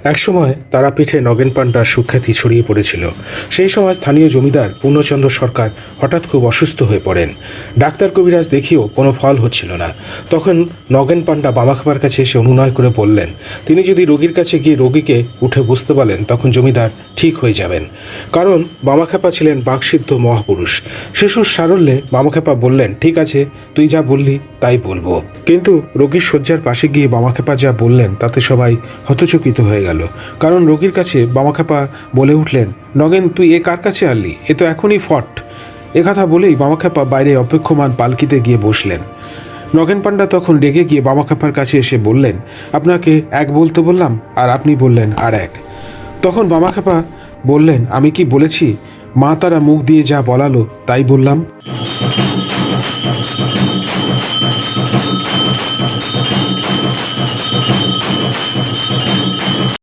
একসময় তারাপীঠে নগেন পাণ্ডার সুখ্যাতি ছড়িয়ে পড়েছিল। সেই সময় স্থানীয় জমিদার পূর্ণচন্দ্র সরকার হঠাৎ খুব অসুস্থ হয়ে পড়েন। ডাক্তার কবিরাজ দেখিয়েও কোনো ফল হচ্ছিল না। তখন নগেন পাণ্ডা বামাখ্যাপার কাছে এসে অনুনয় করে বললেন, তিনি যদি রোগীর কাছে গিয়ে রোগীকে উঠে বুঝতে বলেন তখন জমিদার ঠিক হয়ে যাবেন। কারণ বামাখ্যাপা ছিলেন বাকসিদ্ধ মহাপুরুষ। শিশুর সারল্যে বামাখ্যাপা বললেন, ঠিক আছে, তুই যা বললি তাই বলবো। কিন্তু রোগীর শয্যার পাশে গিয়ে বামাখ্যাপা যা বললেন তাতে সবাই হতচকিত হয়ে গেল। কারণ রোগীর কাছে বামাখ্যাপা বলে উঠলেন, নগেন, তুই এ কার কাছে আনলি? এ তো এখনই ফট। কথা বলেই বামাখ্যাপা বাইরে অপেক্ষমান পালকিতে গিয়ে বসলেন। নগেন পাণ্ডা তখন রেগে গিয়ে বামাখ্যাপার কাছে এসে বললেন, আপনাকে এক বলতে বললাম আর আপনি বললেন আর এক। তখন বামাখ্যাপা বললেন, আমি কি বলেছি? মা তারা মুখ দিয়ে যা বলালো তাই বললাম।